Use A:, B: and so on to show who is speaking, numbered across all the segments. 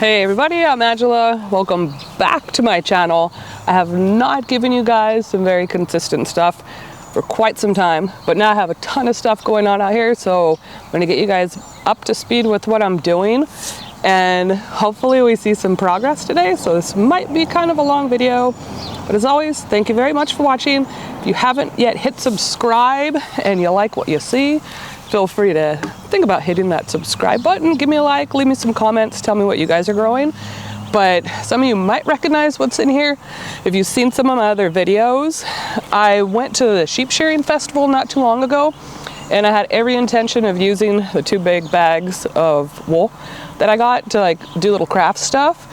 A: Hey everybody, I'm Angela. Welcome back to my channel. I have not given you guys some very consistent stuff for quite some time, but now I have a ton of stuff going on out here, so I'm gonna get you guys up to speed with what I'm doing, and hopefully we see some progress today. So this might be kind of a long video, but as always, thank you very much for watching. If you haven't yet hit subscribe and you like what you see, feel free to think about hitting that subscribe button. Give me a like, leave me some comments, tell me what you guys are growing. But some of you might recognize what's in here if you've seen some of my other videos. I went to the sheep shearing festival not too long ago, and I had every intention of using the 2 big bags of wool that I got to do little craft stuff.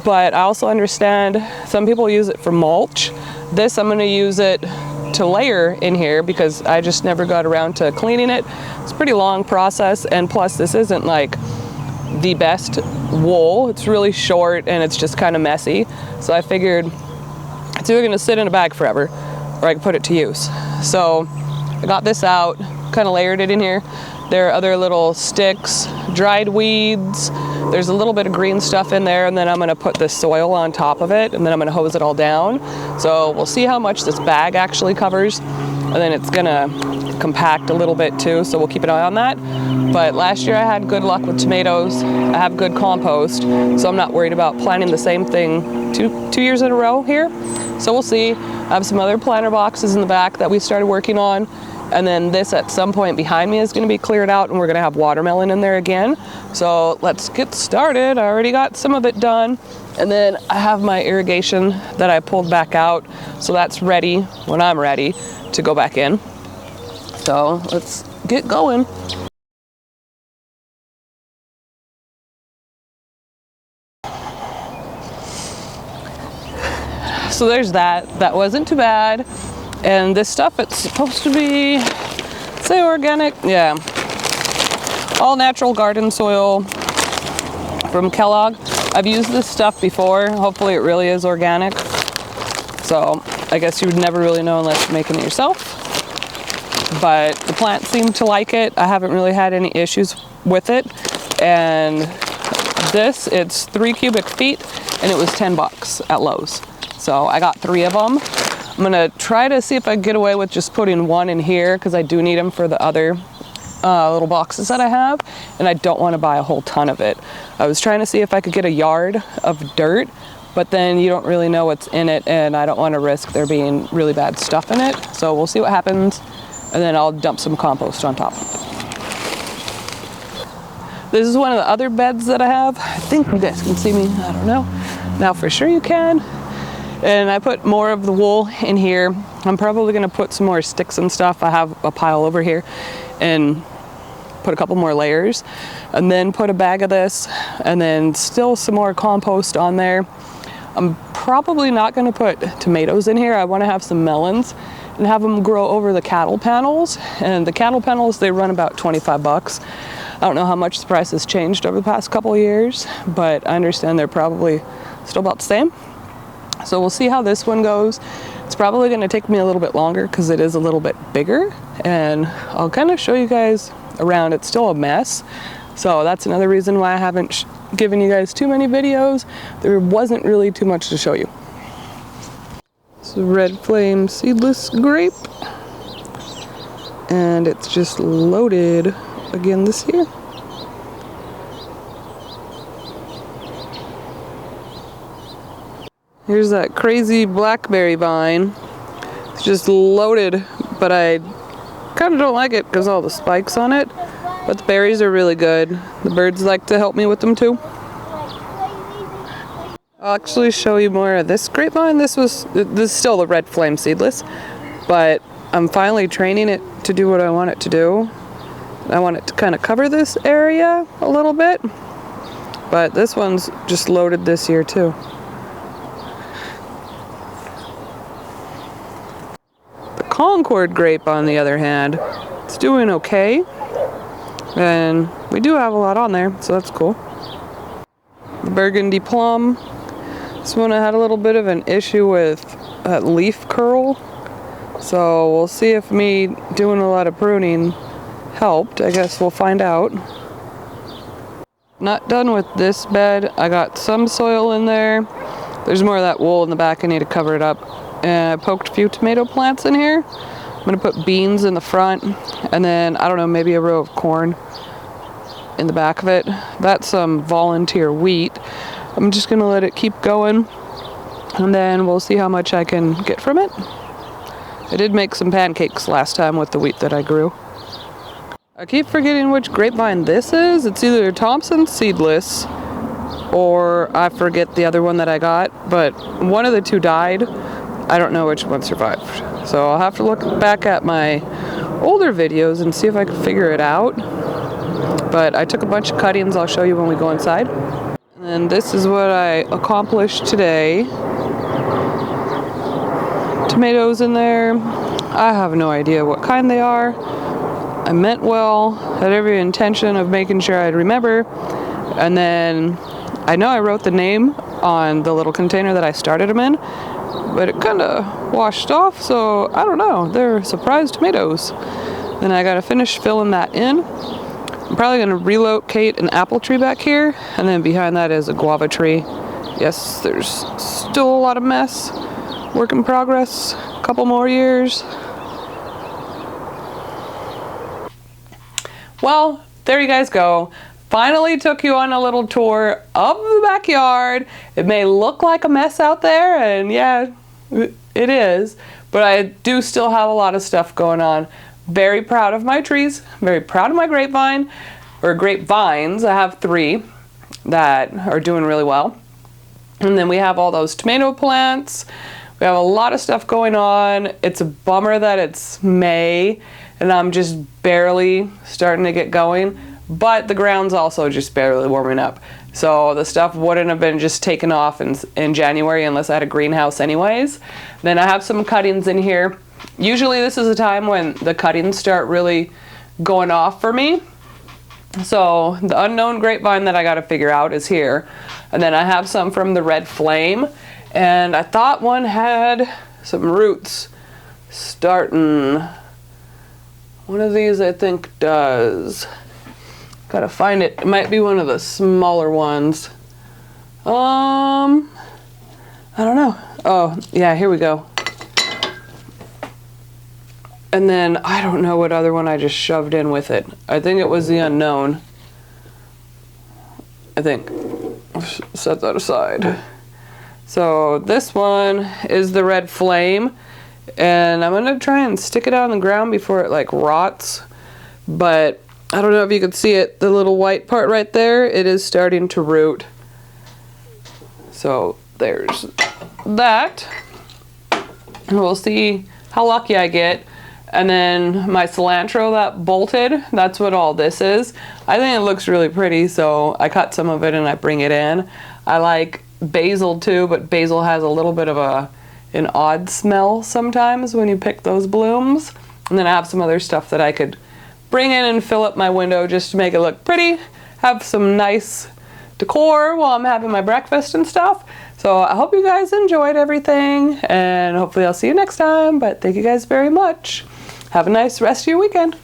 A: But I also understand some people use it for mulch. This, I'm gonna use it to layer in here because I just never got around to cleaning it. It's a pretty long process, and plus this isn't like the best wool. It's really short and it's just kind of messy. So I figured it's either gonna sit in a bag forever or I can put it to use. So I got this out, kind of layered it in here. There are other little sticks, dried weeds. There's a little bit of green stuff in there, and then I'm gonna put the soil on top of it, and then I'm gonna hose it all down. So we'll see how much this bag actually covers, and then it's gonna compact a little bit too, so we'll keep an eye on that. But last year I had good luck with tomatoes. I have good compost, so I'm not worried about planting the same thing two years in a row here. So we'll see. I have some other planter boxes in the back that we started working on. And then this at some point behind me is going to be cleared out, and we're going to have watermelon in there again. So let's get started. I already got some of it done. And then I have my irrigation that I pulled back out. So that's ready when I'm ready to go back in. So let's get going. So there's that. That wasn't too bad. And this stuff, it's supposed to be, say organic, yeah. All natural garden soil from Kellogg. I've used this stuff before. Hopefully it really is organic. So I guess you would never really know unless you're making it yourself. But the plants seem to like it. I haven't really had any issues with it. And this, it's 3 cubic feet, and it was $10 at Lowe's. So I got 3 of them. I'm gonna try to see if I can get away with just putting 1 in here because I do need them for the other little boxes that I have, and I don't want to buy a whole ton of it. I was trying to see if I could get a yard of dirt, but then you don't really know what's in it, and I don't want to risk there being really bad stuff in it. So we'll see what happens, and then I'll dump some compost on top. This is one of the other beds that I have. I think you guys can see me, I don't know. Now for sure you can. And I put more of the wool in here. I'm probably gonna put some more sticks and stuff. I have a pile over here, and put a couple more layers, and then put a bag of this, and then still some more compost on there. I'm probably not gonna put tomatoes in here. I wanna have some melons and have them grow over the cattle panels. And the cattle panels, they run about $25. I don't know how much the price has changed over the past couple of years, but I understand they're probably still about the same. So we'll see how this one goes. It's probably going to take me a little bit longer because it is a little bit bigger, and I'll kind of show you guys around. It's still a mess, so that's another reason why I haven't given you guys too many videos. There wasn't really too much to show you. It's a red flame seedless grape, and it's just loaded again this year. Here's that crazy blackberry vine. It's just loaded, but I kind of don't like it because all the spikes on it. But the berries are really good. The birds like to help me with them too. I'll actually show you more of this grapevine. This is still the red flame seedless, but I'm finally training it to do what I want it to do. I want it to kind of cover this area a little bit, but this one's just loaded this year too. Concord grape, on the other hand, it's doing okay, and we do have a lot on there, so that's cool. The burgundy plum, this one I had a little bit of an issue with leaf curl, so we'll see if me doing a lot of pruning helped. I guess we'll find out. Not done with this bed. I got some soil in there. There's more of that wool in the back. I need to cover it up. And I poked a few tomato plants in here. I'm gonna put beans in the front, and then, I don't know, maybe a row of corn in the back of it. That's some volunteer wheat. I'm just gonna let it keep going, and then we'll see how much I can get from it. I did make some pancakes last time with the wheat that I grew. I keep forgetting which grapevine this is. It's either Thompson Seedless, or I forget the other one that I got, but one of the two died. I don't know which one survived. So I'll have to look back at my older videos and see if I can figure it out. But I took a bunch of cuttings. I'll show you when we go inside. And then this is what I accomplished today. Tomatoes in there. I have no idea what kind they are. I meant well, had every intention of making sure I'd remember. And then I know I wrote the name on the little container that I started them in, but it kind of washed off, so I don't know. They're surprise tomatoes. Then I gotta finish filling that in. I'm probably gonna relocate an apple tree back here, and then behind that is a guava tree. Yes, there's still a lot of mess. Work in progress, a couple more years. Well, there you guys go. Finally took you on a little tour of the backyard. It may look like a mess out there, and yeah, it is, but I do still have a lot of stuff going on. Very proud of my trees, very proud of my grapevine, or grapevines. I have 3 that are doing really well. And then we have all those tomato plants. We have a lot of stuff going on. It's a bummer that it's May and I'm just barely starting to get going, but the ground's also just barely warming up. So the stuff wouldn't have been just taken off in January unless I had a greenhouse anyways. Then I have some cuttings in here. Usually this is a time when the cuttings start really going off for me. So the unknown grapevine that I got to figure out is here. And then I have some from the Red Flame. And I thought one had some roots starting. One of these I think does. Gotta find it. It might be one of the smaller ones. I don't know. Oh, yeah, here we go. And then I don't know what other one I just shoved in with it. I think it was the unknown. I think. Set that aside. So this one is the Red Flame. And I'm gonna try and stick it on the ground before it like rots. But I don't know if you can see it, the little white part right there, it is starting to root. So there's that. And we'll see how lucky I get. And then my cilantro that bolted, that's what all this is. I think it looks really pretty, so I cut some of it and I bring it in. I like basil too, but basil has a little bit of an odd smell sometimes when you pick those blooms. And then I have some other stuff that I could bring in and fill up my window just to make it look pretty. Have some nice decor while I'm having my breakfast and stuff. So I hope you guys enjoyed everything, and hopefully I'll see you next time. But thank you guys very much. Have a nice rest of your weekend.